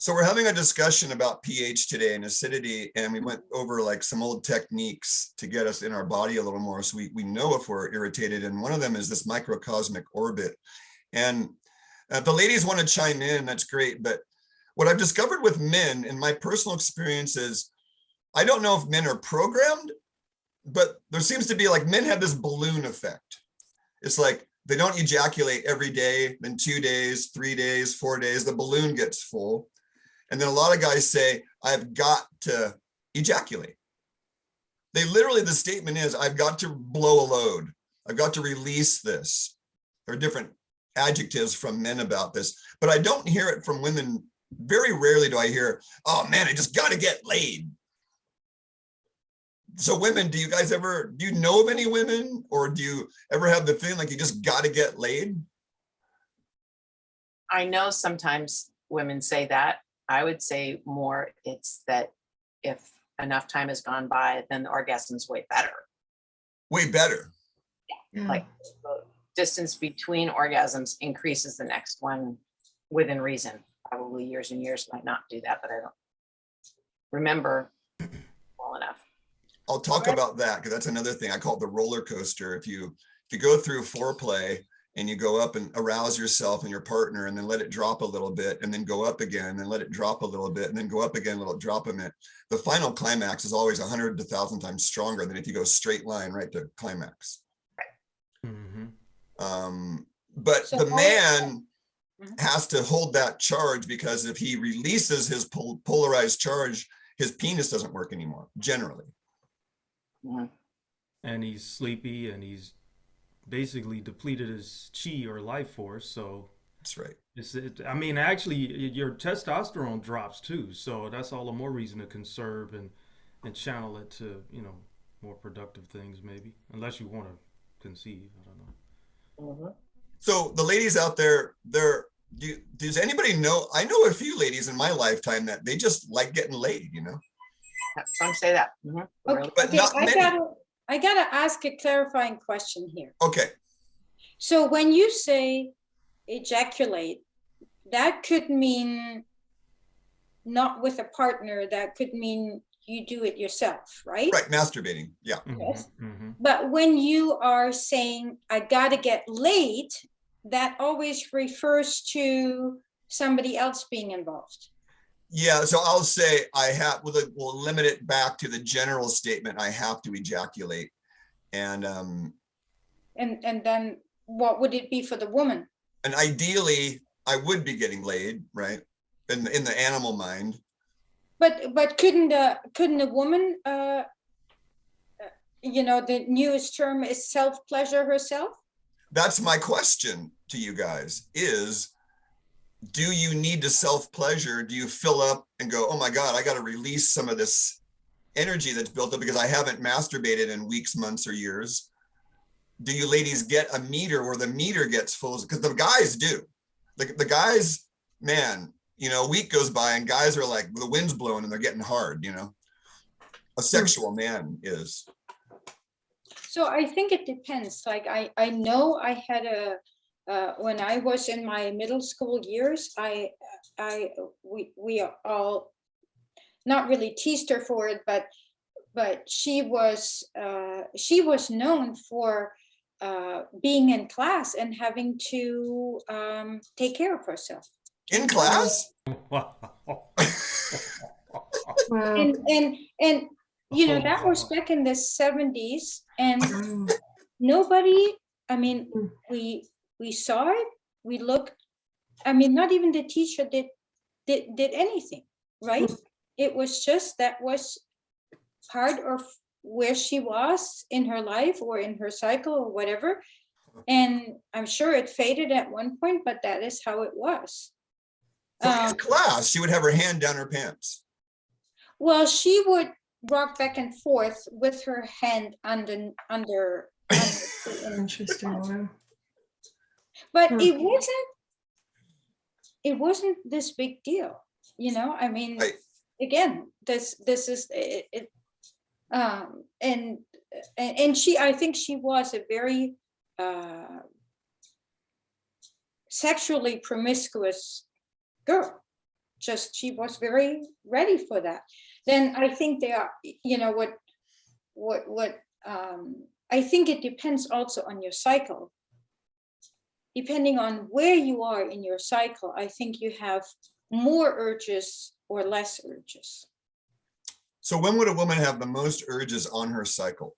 So we're having a discussion about pH today and acidity, and we went over like some old techniques to get us in our body a little more so we know if we're irritated. And one of them is this microcosmic orbit. And if the ladies want to chime in, that's great. But what I've discovered with men in my personal experience is, I don't know if men are programmed, but there seems to be like men have this balloon effect. It's like they don't ejaculate every day, then 2 days, 3 days, 4 days, the balloon gets full. And then a lot of guys say, I've got to ejaculate. They literally, the statement is, I've got to blow a load. I've got to release this. There are different adjectives from men about this, but I don't hear it from women. Very rarely do I hear, oh man, I just got to get laid. So women, do you know of any women, or do you ever have the feeling like you just got to get laid? I know sometimes women say that. I would say more it's that if enough time has gone by, then the orgasm's way better. Way better. Yeah. Like the distance between orgasms increases the next one within reason. Probably years and years might not do that, but I don't remember well enough. I'll talk about that because that's another thing. I call it the roller coaster. If you go through foreplay and you go up and arouse yourself and your partner and then let it drop a little bit and then go up again and then let it drop a little bit and then go up again, a little drop a minute. The final climax is always 100 to 1,000 times stronger than if you go straight line right to climax. Mm-hmm. But so the man has to hold that charge, because if he releases his polarized charge, his penis doesn't work anymore, generally. And he's sleepy and he's basically depleted his chi or life force. So that's right. I mean, actually, your testosterone drops too. So that's all the more reason to conserve and channel it to, more productive things, maybe, unless you want to conceive. I don't know. So the ladies out there, does anybody know? I know a few ladies in my lifetime that they just like getting laid, Some say that. Okay, but not many. I gotta ask a clarifying question here. Okay. So when you say ejaculate, that could mean not with a partner. That could mean you do it yourself, right? Right, masturbating. Yeah. Yes. Mm-hmm. But when you are saying I gotta get laid, that always refers to somebody else being involved. Yeah, so I'll say we'll limit it back to the general statement, I have to ejaculate. And then what would it be for the woman? And ideally I would be getting laid, right? In the animal mind. But couldn't a woman the newest term is self-pleasure herself? That's my question to you guys is, do you need to self-pleasure? Do you fill up and go, oh my God, I got to release some of this energy that's built up because I haven't masturbated in weeks, months, or years? Do you ladies get a meter where the meter gets full? Because the guys do. The guys, man, a week goes by and guys are like, the wind's blowing and they're getting hard, A sexual man is. So I think it depends. Like I know I had when I was in my middle school years, we all not really teased her for it, but she was known for being in class and having to take care of herself. In class? Wow. And that was back in the 70s, and nobody. I mean, we saw it, we looked, not even the teacher did anything, right? It was just, that was part of where she was in her life or in her cycle or whatever. And I'm sure it faded at one point, but that is how it was. So in class, she would have her hand down her pants. Well, she would rock back and forth with her hand under Interesting. But it wasn't this big deal, Right. Again, this is it, and she, I think she was a very sexually promiscuous girl. just, she was very ready for that. Then I think there are, you know, I think it depends also on your cycle. Depending on where you are in your cycle, I think you have more urges or less urges. So when would a woman have the most urges on her cycle?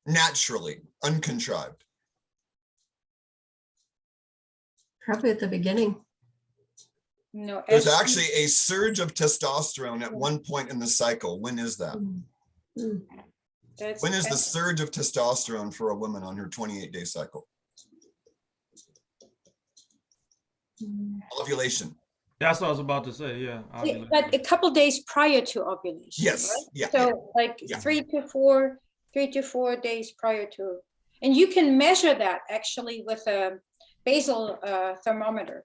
Naturally, uncontrived. Probably at the beginning. No, There's actually a surge of testosterone at one point in the cycle. When is that? Mm. When is the surge of testosterone for a woman on her 28-day cycle? Mm. Ovulation. That's what I was about to say. Yeah. But a couple days prior to ovulation. Yes. Right? Yeah. So like Yeah. 3 to 4 days prior to, and you can measure that actually with a basal thermometer.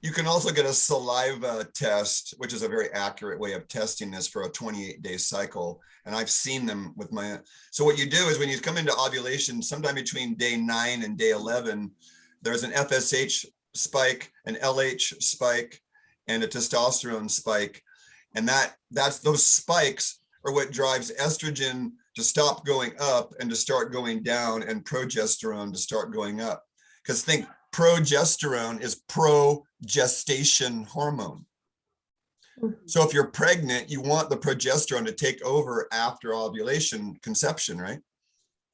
You can also get a saliva test, which is a very accurate way of testing this for a 28-day cycle. And I've seen them with my, so what you do is when you come into ovulation, sometime between day 9 and day 11, there's an FSH spike, an LH spike, and a testosterone spike. And that's those spikes are what drives estrogen to stop going up and to start going down, and progesterone to start going up. Because think, progesterone is pro-gestation hormone. So if you're pregnant, you want the progesterone to take over after ovulation, conception, right?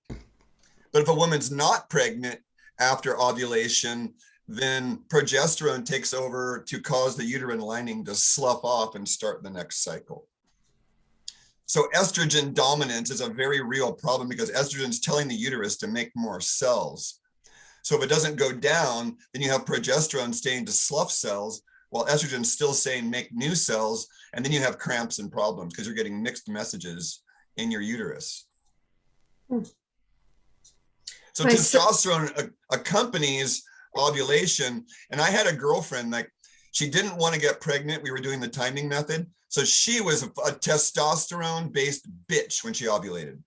But if a woman's not pregnant after ovulation, then progesterone takes over to cause the uterine lining to slough off and start the next cycle. So estrogen dominance is a very real problem because estrogen is telling the uterus to make more cells. So if it doesn't go down, then you have progesterone staying to slough cells while estrogen's still saying make new cells. And then you have cramps and problems because you're getting mixed messages in your uterus. So testosterone accompanies ovulation. And I had a girlfriend, like, she didn't want to get pregnant. We were doing the timing method. So she was a testosterone based bitch when she ovulated.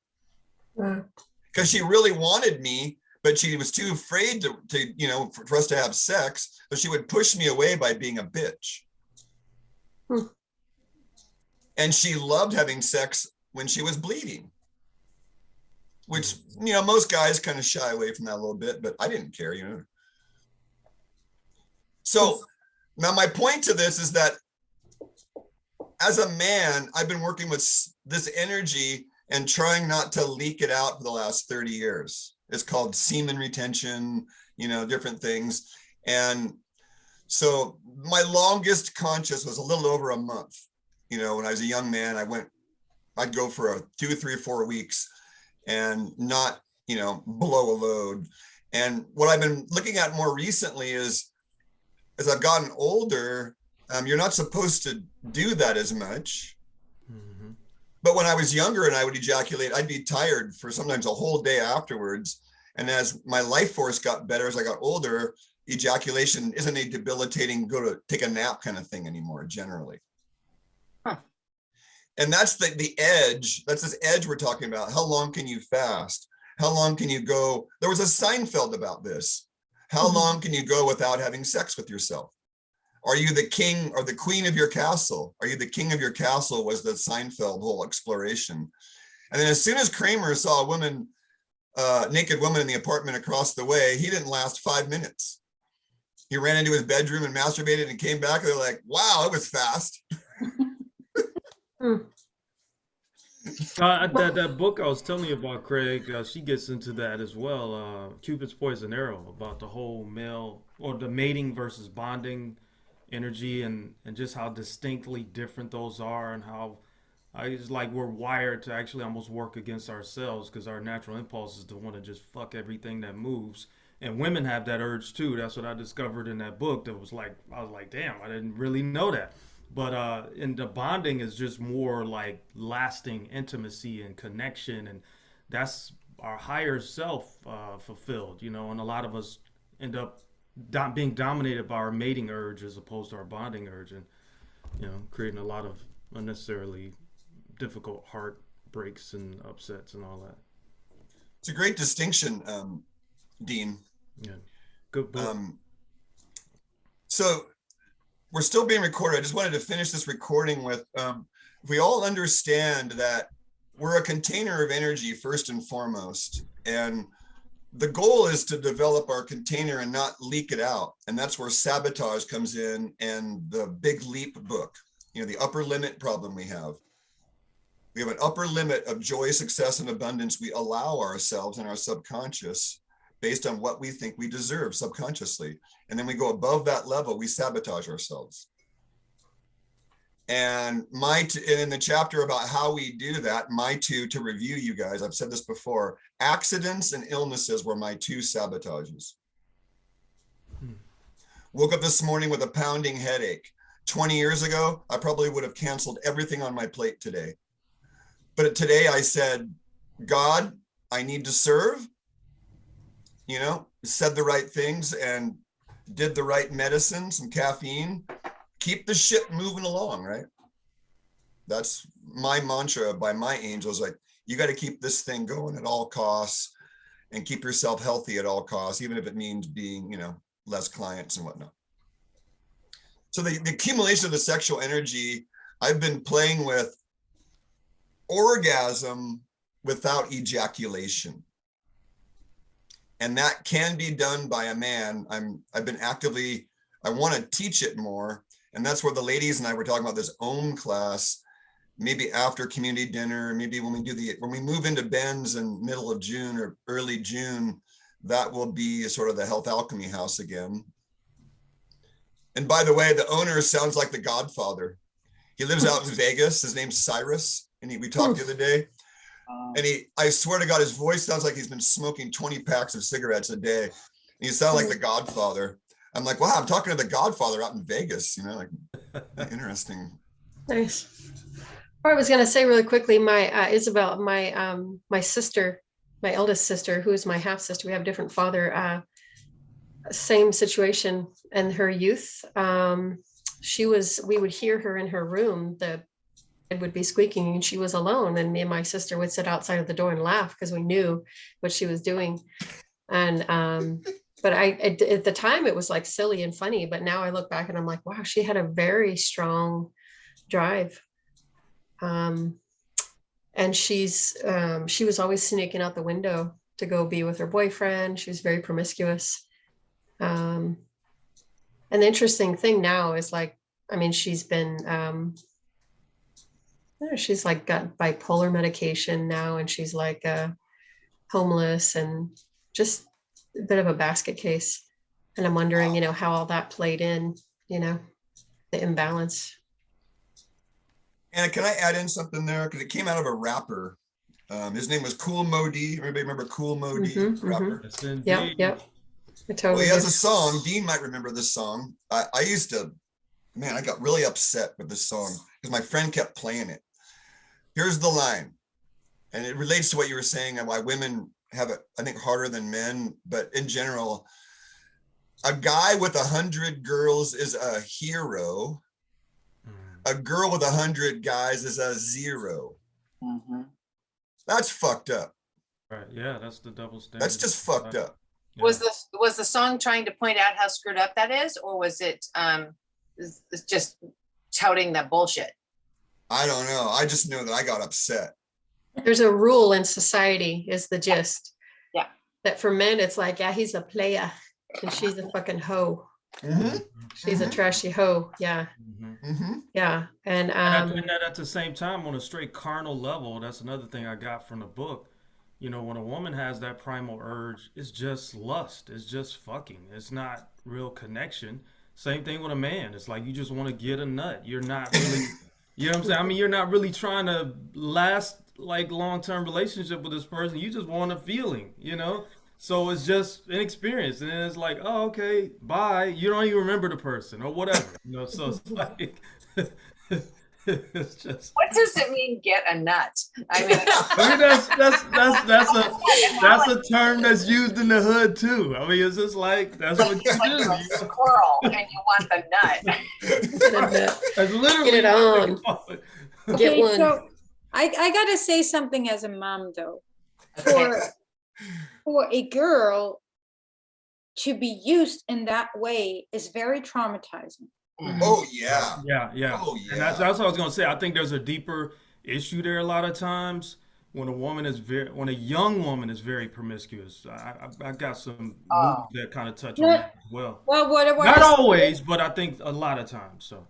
Because she really wanted me, but she was too afraid to you know, for us to have sex. So she would push me away by being a bitch. And she loved having sex when she was bleeding, which, you know, most guys kind of shy away from that a little bit, but I didn't care, you know. So now my point to this is that as a man, I've been working with this energy and trying not to leak it out for the last 30 years. It's called semen retention, you know, different things. And so my longest conscious was a little over a month. You know, when I was a young man, I'd go for 2, 3, 4 weeks and not, you know, blow a load. And what I've been looking at more recently is, as I've gotten older, you're not supposed to do that as much. But when I was younger and I would ejaculate, I'd be tired for sometimes a whole day afterwards. And as my life force got better, as I got older, ejaculation isn't a debilitating, go to take a nap kind of thing anymore, generally. And that's the edge. That's this edge we're talking about. How long can you fast? How long can you go? There was a Seinfeld about this. How long can you go without having sex with yourself? Are you the king or the queen of your castle? Are you the king of your castle was the Seinfeld whole exploration. And then as soon as Kramer saw a woman, naked woman in the apartment across the way, he didn't last 5 minutes. He ran into his bedroom and masturbated and came back. And they're like, wow, it was fast. That book I was telling you about, Craig, she gets into that as well. Cupid's Poison Arrow, about the whole male or the mating versus bonding energy, and just how distinctly different those are, and how it's like we're wired to actually almost work against ourselves because our natural impulse is to want to just fuck everything that moves. And women have that urge too. That's what I discovered in that book. That was like, I was like, damn, I didn't really know that. But in the bonding is just more like lasting intimacy and connection, and that's our higher self fulfilled, you know. And a lot of us end up being dominated by our mating urge as opposed to our bonding urge, and, you know, creating a lot of unnecessarily difficult heartbreaks and upsets and all that. It's a great distinction, Dean. Yeah, good book. So we're still being recorded. I just wanted to finish this recording with, we all understand that we're a container of energy first and foremost. And the goal is to develop our container and not leak it out. And that's where sabotage comes in, and the Big Leap book, you know, the upper limit problem we have. We have an upper limit of joy, success, and abundance we allow ourselves in our subconscious based on what we think we deserve subconsciously. And then we go above that level, we sabotage ourselves. And in the chapter about how we do that, to review you guys, I've said this before, accidents and illnesses were my 2 sabotages. Woke up this morning with a pounding headache. 20 years ago, I probably would have canceled everything on my plate today. But today I said, God, I need to serve, you know, said the right things and did the right medicine, some caffeine, keep the ship moving along, right? That's my mantra by my angels. Like, you got to keep this thing going at all costs and keep yourself healthy at all costs, even if it means being, you know, less clients and whatnot. So the accumulation of the sexual energy, I've been playing with orgasm without ejaculation. And that can be done by a man. I've been actively, I want to teach it more. And that's where the ladies and I were talking about this OM class, maybe after community dinner, maybe when we move into Ben's in middle of June or early June, that will be sort of the Health Alchemy house again. And by the way, the owner sounds like the Godfather. He lives out in Vegas. His name's Cyrus. And we talked the other day. And I swear to God, his voice sounds like he's been smoking 20 packs of cigarettes a day. And he sounds like the Godfather. I'm like, wow, I'm talking to the Godfather out in Vegas, you know, like interesting. Nice. I was going to say really quickly, my Isabel, my sister, my eldest sister, who is my half sister, we have a different father, same situation in her youth. We would hear her in her room, the bed would be squeaking and she was alone. And me and my sister would sit outside of the door and laugh because we knew what she was doing. And, but at the time it was like silly and funny, but now I look back and I'm like, wow, she had a very strong drive. And she was always sneaking out the window to go be with her boyfriend. She was very promiscuous. And the interesting thing now is like, I mean, she's been, she's like got bipolar medication now, and she's like homeless and just a bit of a basket case. And I'm wondering, you know, how all that played in, you know, the imbalance. And can I add in something there? Because it came out of a rapper. His name was Cool Mo D. Everybody remember Cool Mo D, rapper? Yep. Well, he has a song. Dean might remember this song. I got really upset with this song because my friend kept playing it. Here's the line, and it relates to what you were saying and why women have it, I think, harder than men. But in general, a guy with 100 girls is a hero. A girl with 100 guys is a 0. Mm-hmm. That's fucked up. Right. Yeah, that's the double standard. That's just fucked up. Yeah. Was the song trying to point out how screwed up that is, or was it just touting that bullshit? I don't know. I just know that I got upset. There's a rule in society, is the gist. Yeah. That for men, it's like, yeah, he's a player and she's a fucking hoe. Mm-hmm. She's a trashy hoe. Yeah. Mm-hmm. Yeah. And at the same time, on a straight carnal level, that's another thing I got from the book. You know, when a woman has that primal urge, it's just lust. It's just fucking. It's not real connection. Same thing with a man. It's like you just want to get a nut. You're not really, you know what I'm saying? I mean, you're not really trying to last like long-term relationship with this person. You just want a feeling, you know? So it's just an experience. And then it's like, oh, okay, bye. You don't even remember the person or whatever, you know? So it's like, it's just. What does it mean, get a nut? I mean, that's a term that's used in the hood too. I mean, it's just like, that's what you like do. you're a squirrel and you want the nut. That's literally get it on. Get Okay, one. so I gotta say something as a mom though. Okay. For a girl to be used in that way is very traumatizing. Mhm. Oh, yeah. Yeah. Oh, And yeah. that's what I was gonna say. I think there's a deeper issue there a lot of times when when a young woman is very promiscuous. I got some movies Oh, that kind of touch on No, that as well. well, what Not I said, always, but I think a lot of times. So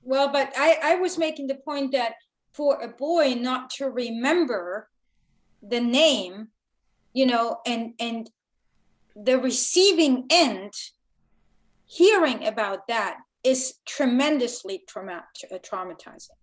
well, but I was making the point that for a boy not to remember the name, and the receiving end, hearing about that is tremendously traumatizing.